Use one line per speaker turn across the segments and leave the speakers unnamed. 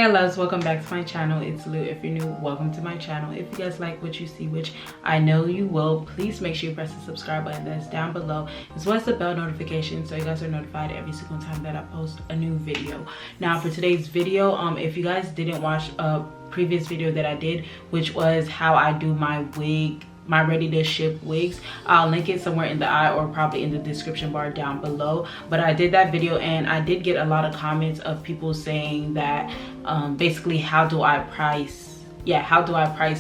Hey loves, welcome back to my channel. It's Lou. If you're new, welcome to my channel. If you guys like what you see, which I know you will, please make sure you press the subscribe button that's down below, as well as the bell notification, so you guys are notified every single time that I post a new video. Now for today's video, if you guys didn't watch a previous video that I did, which was how I do my ready to ship wigs, I'll link it somewhere in the eye or probably in the description bar down below. But I did that video and I did get a lot of comments of people saying that basically how do I price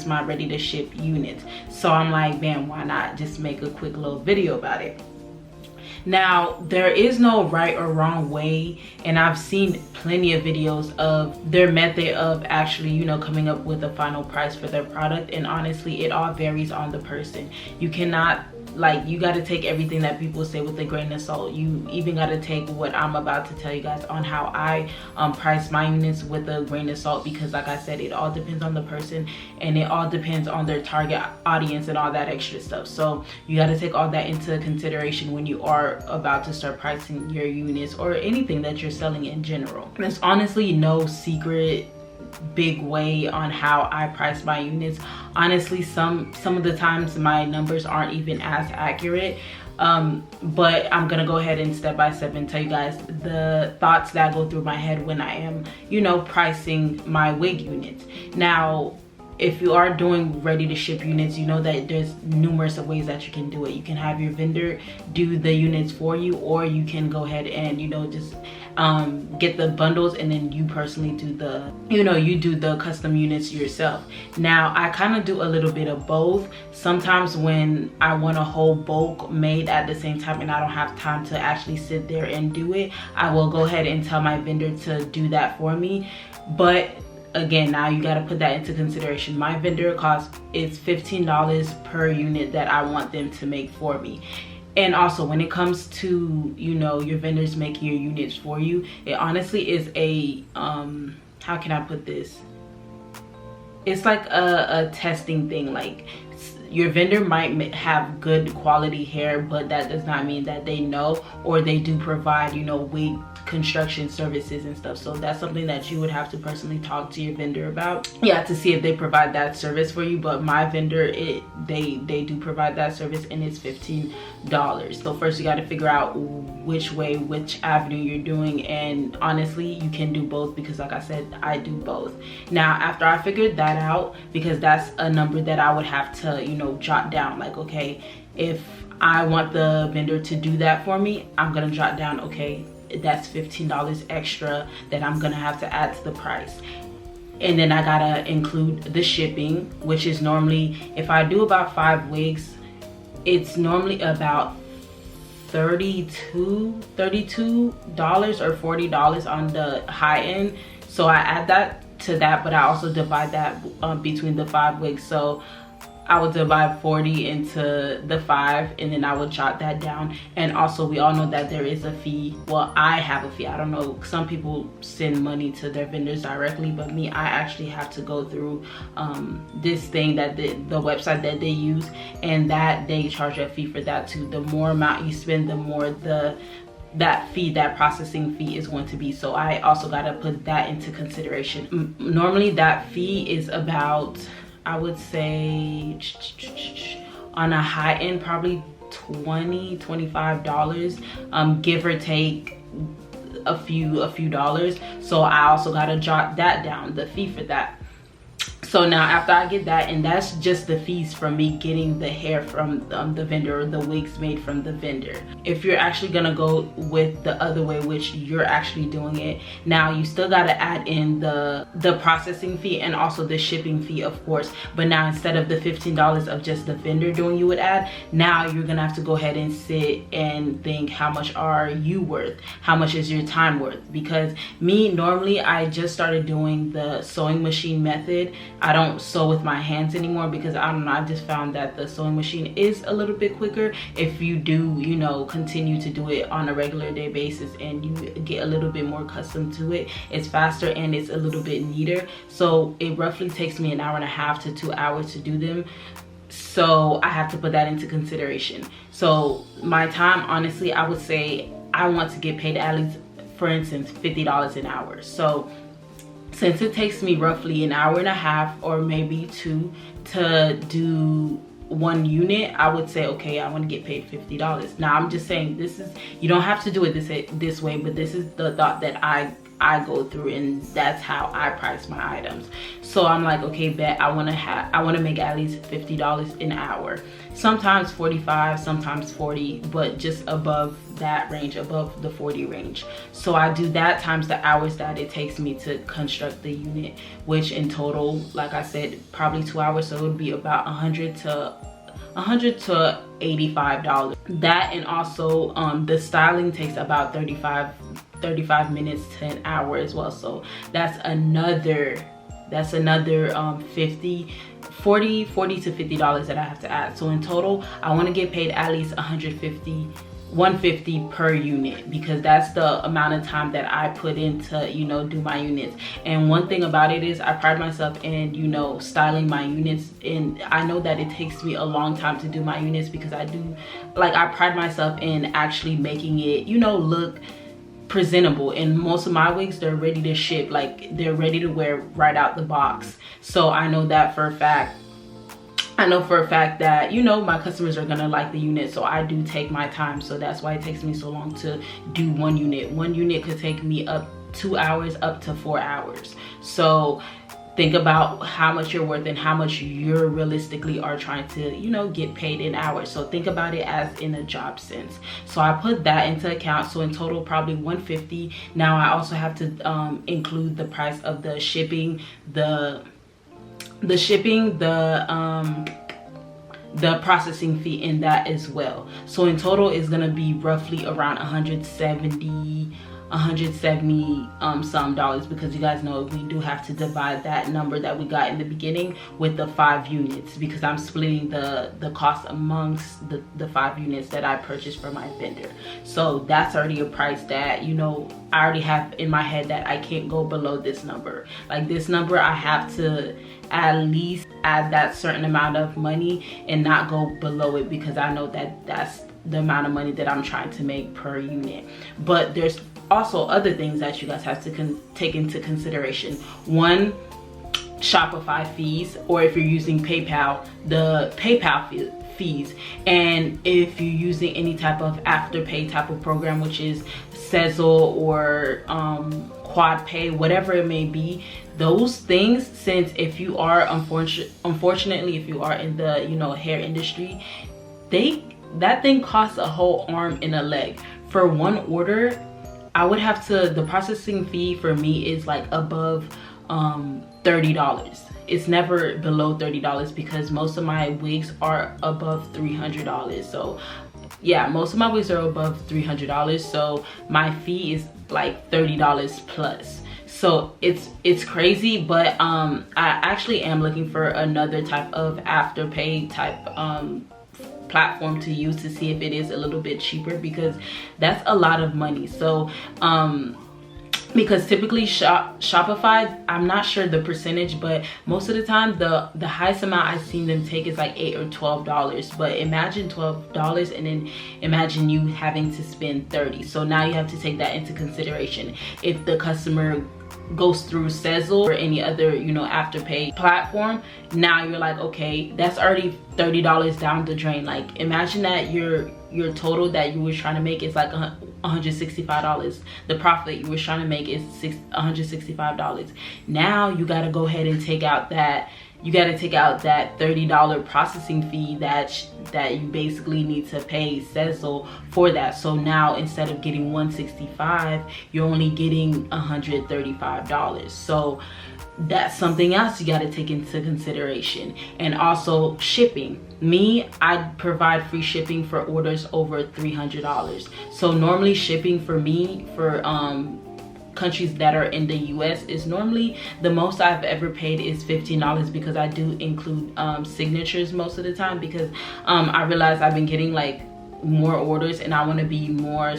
my ready to ship units. So I'm like, man, why not just make a quick little video about it. Now, there is no right or wrong way, and I've seen plenty of videos of their method of actually, you know, coming up with a final price for their product, and honestly, it all varies on the person. You cannot, like, you got to take everything that people say with a grain of salt. You even got to take what I'm about to tell you guys on how I price my units with a grain of salt, because like I said, it all depends on the person and it all depends on their target audience and all that extra stuff. So you got to take all that into consideration when you are about to start pricing your units or anything that you're selling in general. There's honestly no secret big way on how I price my units. Honestly, some of the times my numbers aren't even as accurate, but I'm gonna go ahead and step by step and tell you guys the thoughts that go through my head when I am, you know, pricing my wig units. Now, if you are doing ready to ship units, you know that there's numerous of ways that you can do it. You can have your vendor do the units for you, or you can go ahead and, you know, just get the bundles and then you personally do the, you know, you do the custom units yourself. Now, I kind of do a little bit of both. Sometimes when I want a whole bulk made at the same time and I don't have time to actually sit there and do it, I will go ahead and tell my vendor to do that for me. But again, now you got to put that into consideration. My vendor cost is $15 per unit that I want them to make for me. And also, when it comes to, you know, your vendors making your units for you, it honestly is a how can I put this? It's like a testing thing. Like, your vendor might have good quality hair, but that does not mean that they know or they do provide, you know, wig construction services and stuff. So that's something that you would have to personally talk to your vendor about, yeah, to see if they provide that service for you. But my vendor, they do provide that service, and it's $15. So first you got to figure out which avenue you're doing, and honestly, you can do both, because like I said, I do both. Now, after I figured that out, because that's a number that I would have to, you know, jot down, like, okay, if I want the vendor to do that for me, I'm gonna jot down, okay, that's $15 extra that I'm gonna have to add to the price. And then I gotta include the shipping, which is normally, if I do about 5 wigs, it's normally about $32 or $40 on the high end. So I add that to that, but I also divide that between the 5 wigs. So I would divide 40 into the 5, and then I would jot that down. And also, we all know that there is a fee. Well, I have a fee. I don't know, some people send money to their vendors directly, but me, I actually have to go through this thing that the website that they use, and that they charge a fee for that too. The more amount you spend, the more that processing fee is going to be. So I also got to put that into consideration. Normally that fee is about, I would say, on a high end, probably $20-$25, give or take a few dollars. So I also got to jot that down, the fee for that. So now after I get that, and that's just the fees from me getting the hair from the vendor, or the wigs made from the vendor. If you're actually gonna go with the other way, which you're actually doing it, now you still gotta add in the processing fee and also the shipping fee, of course. But now, instead of the $15 of just the vendor doing, you would add, now you're gonna have to go ahead and sit and think, how much are you worth? How much is your time worth? Because me, normally I just started doing the sewing machine method. I don't sew with my hands anymore, because I don't know, I just found that the sewing machine is a little bit quicker if you do, you know, continue to do it on a regular day basis, and you get a little bit more accustomed to it. It's faster and it's a little bit neater. So it roughly takes me 1.5 to 2 hours to do them. So I have to put that into consideration. So my time, honestly, I would say I want to get paid at least, for instance, $50 an hour. So since it takes me roughly an hour and a half or maybe 2 to do 1 unit, I would say, okay, I want to get paid $50. Now I'm just saying, this is, you don't have to do it this way, but this is the thought that I go through, and that's how I price my items. So I'm like, okay, bet I want to make at least $50 an hour, sometimes 45, sometimes 40, but just above that range, above the 40 range. So I do that times the hours that it takes me to construct the unit, which in total, like I said, probably 2 hours, so it would be about $100 to $85. That, and also the styling takes about 35 minutes to an hour as well, so that's another 40 to $50 that I have to add. So in total, I want to get paid at least $150 per unit, because that's the amount of time that I put into, you know, do my units. And one thing about it is I pride myself in, you know, styling my units, and I know that it takes me a long time to do my units, because I pride myself in actually making it, you know, look presentable. And most of my wigs, they're ready to ship, like they're ready to wear right out the box. So I know that for a fact. I know for a fact that, you know, my customers are gonna like the unit, so I do take my time. So that's why it takes me so long to do 1 unit. 1 unit could take me up 2 hours, up to 4 hours. So think about how much you're worth and how much you realistically are trying to, you know, get paid in hours. So think about it as in a job sense. So I put that into account. So in total, probably $150. Now I also have to include the price of the shipping, the processing fee in that as well. So in total, it's gonna be roughly around 170 some dollars, because you guys know we do have to divide that number that we got in the beginning with the 5 units, because I'm splitting the cost amongst the 5 units that I purchased from my vendor. So that's already a price that, you know, I already have in my head that I can't go below this number. Like this number, I have to at least add that certain amount of money and not go below it, because I know that that's the amount of money that I'm trying to make per unit. But there's also other things that you guys have to take into consideration. One, Shopify fees, or if you're using PayPal, the PayPal fees. And if you're using any type of afterpay type of program, which is Sezzle or Quad Pay, whatever it may be, those things, since if you are unfortunately if you are in the, you know, hair industry, that thing costs a whole arm and a leg. For 1 order, I would have to, the processing fee for me is like above $30. It's never below $30, because most of my wigs are above $300. So yeah, most of my wigs are above $300, so my fee is like $30 plus. So it's crazy, but I actually am looking for another type of afterpay type platform to use to see if it is a little bit cheaper, because that's a lot of money. So because typically Shopify, I'm not sure the percentage, but most of the time the highest amount I've seen them take is like $8 or $12. But imagine $12 and then imagine you having to spend $30. So now you have to take that into consideration. If the customer goes through Sezzle or any other, you know, afterpay platform, now you're like, okay, that's already $30 down the drain. Like imagine that your total that you were trying to make is like $165. The profit you were trying to make is $165. Now you got to go ahead and take out that, you got to take out that $30 processing fee that you basically need to pay Sezzle for that. So now instead of getting $165, you're only getting $135. So that's something else you got to take into consideration. And also shipping. Me, I provide free shipping for orders over $300. So normally shipping for me for countries that are in the US is normally, the most I've ever paid is $15, because I do include signatures most of the time, because I realize I've been getting like more orders and I want to be more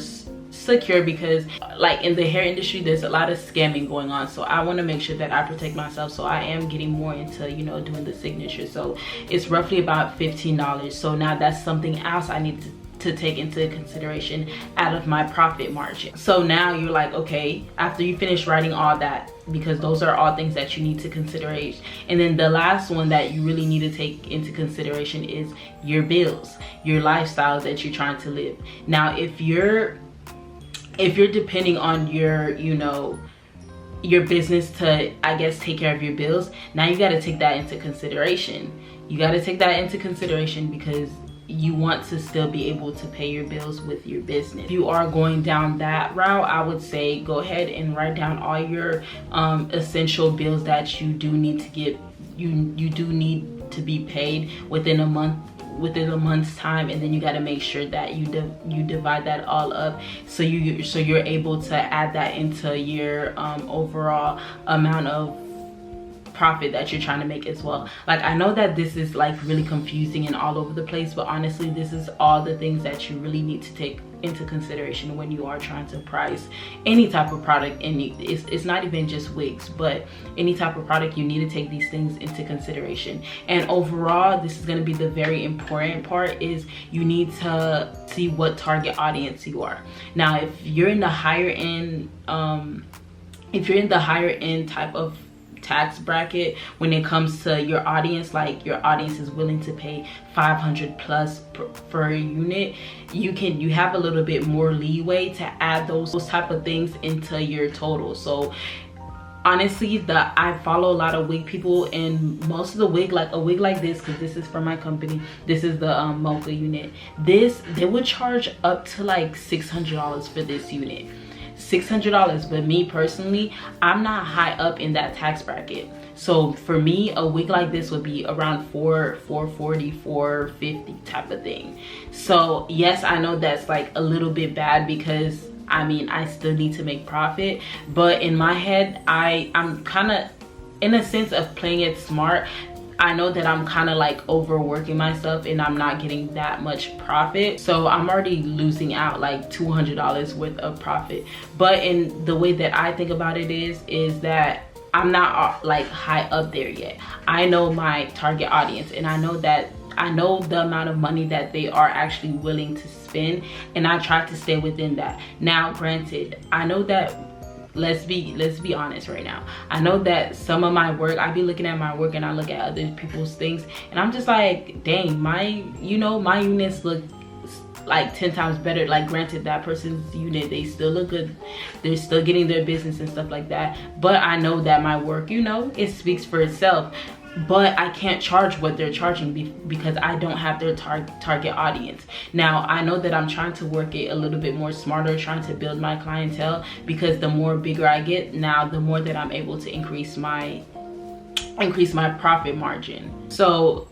secure, because like in the hair industry there's a lot of scamming going on, so I want to make sure that I protect myself. So I am getting more into, you know, doing the signature. So it's roughly about $15. So now that's something else I need to to take into consideration out of my profit margin. So now you're like, okay, after you finish writing all that, because those are all things that you need to consider. And then the last one that you really need to take into consideration is your bills, your lifestyle that you're trying to live. Now, if you're depending on your, you know, your business to, I guess, take care of your bills, now you got to take that into consideration. You got to take that into consideration because you want to still be able to pay your bills with your business. If you are going down that route, I would say go ahead and write down all your essential bills that you do need to get, you do need to be paid within a month's time, and then you got to make sure that you divide that all up so you're able to add that into your overall amount of profit that you're trying to make as well. Like, I know that this is like really confusing and all over the place, but honestly, this is all the things that you really need to take into consideration when you are trying to price any type of product. And it's not even just wigs, but any type of product, you need to take these things into consideration. And overall, this is going to be the very important part, is you need to see what target audience you are. Now, if you're in the higher end type of tax bracket, when it comes to your audience, like your audience is willing to pay 500 plus per unit, you have a little bit more leeway to add those type of things into your total. So honestly, I follow a lot of wig people, and most of the wig, like a wig like this, because this is from my company, this is the mocha unit, they would charge up to like $600 for this unit. $600. But me personally, I'm not high up in that tax bracket, so for me a wig like this would be around $440, $450 type of thing. So yes, I know that's like a little bit bad, because I mean, I still need to make profit, but in my head, I'm kind of in a sense of playing it smart. I know that I'm kind of like overworking myself and I'm not getting that much profit, so I'm already losing out like $200 worth of profit. But in the way that I think about it is that I'm not like high up there yet. I know my target audience, and I know the amount of money that they are actually willing to spend, and I try to stay within that. Now granted, I know that, let's be honest right now, I know that some of my work, I be looking at my work and I look at other people's things, and I'm just like, dang, my units look like 10 times better. Like granted, that person's unit, they still look good, they're still getting their business and stuff like that, but I know that my work, you know, it speaks for itself. But I can't charge what they're charging because I don't have their target audience. Now, I know that I'm trying to work it a little bit more smarter, trying to build my clientele, because the more bigger I get, now the more that I'm able to increase my profit margin. So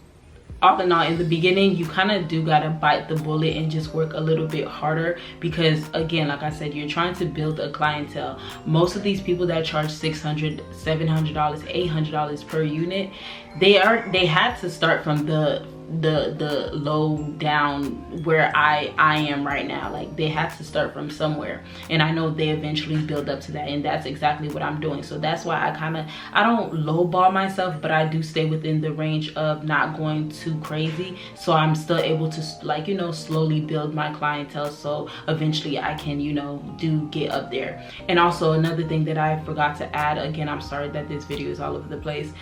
all in all, in the beginning, you kind of do gotta bite the bullet and just work a little bit harder, because again, like I said, you're trying to build a clientele. Most of these people that charge $600, $700, $800 per unit, they had to start from the low down where I am right now. Like, they had to start from somewhere, and I know they eventually build up to that, and that's exactly what I'm doing. So that's why I don't lowball myself, but I do stay within the range of not going too crazy, so I'm still able to, like, you know, slowly build my clientele, so eventually I can, you know, get up there. And also another thing that I forgot to add, again, I'm sorry that this video is all over the place,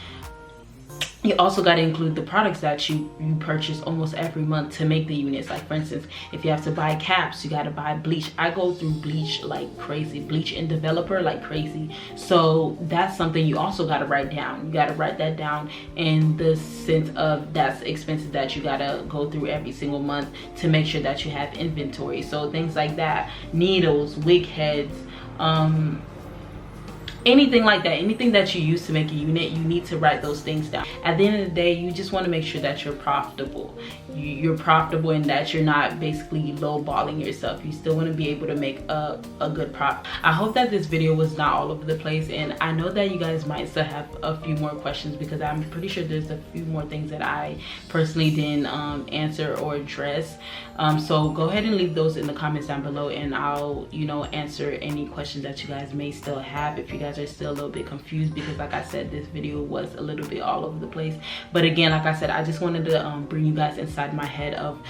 you also got to include the products that you purchase almost every month to make the units. Like for instance, if you have to buy caps, you got to buy bleach. I go through bleach like crazy, bleach and developer like crazy. So that's something you also got to write down. You got to write that down in the sense of that's expenses that you got to go through every single month to make sure that you have inventory. So things like that, needles, wig heads, anything like that, anything that you use to make a unit, you need to write those things down. At the end of the day, you just want to make sure that you're profitable. You're profitable and that you're not basically lowballing yourself. You still want to be able to make a good profit. I hope that this video was not all over the place, and I know that you guys might still have a few more questions, because I'm pretty sure there's a few more things that I personally didn't answer or address. So go ahead and leave those in the comments down below, and I'll, you know, answer any questions that you guys may still have if you guys are still a little bit confused, because like I said, this video was a little bit all over the place. But again, like I said, I just wanted to bring you guys inside my head of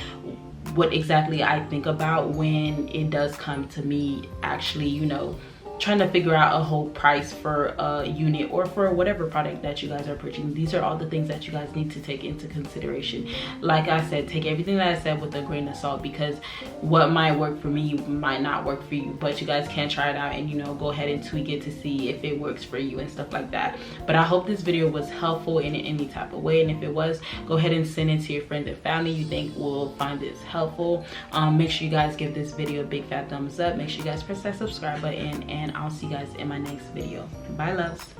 what exactly I think about when it does come to me actually, you know, trying to figure out a whole price for a unit or for whatever product that you guys are purchasing. These are all the things that you guys need to take into consideration. Like I said, take everything that I said with a grain of salt, because what might work for me might not work for you, but you guys can try it out and, you know, go ahead and tweak it to see if it works for you and stuff like that. But I hope this video was helpful in any type of way, and if it was, go ahead and send it to your friends and family you think will find this helpful. Make sure you guys give this video a big fat thumbs up. Make sure you guys press that subscribe button, and I'll see you guys in my next video. Bye, loves.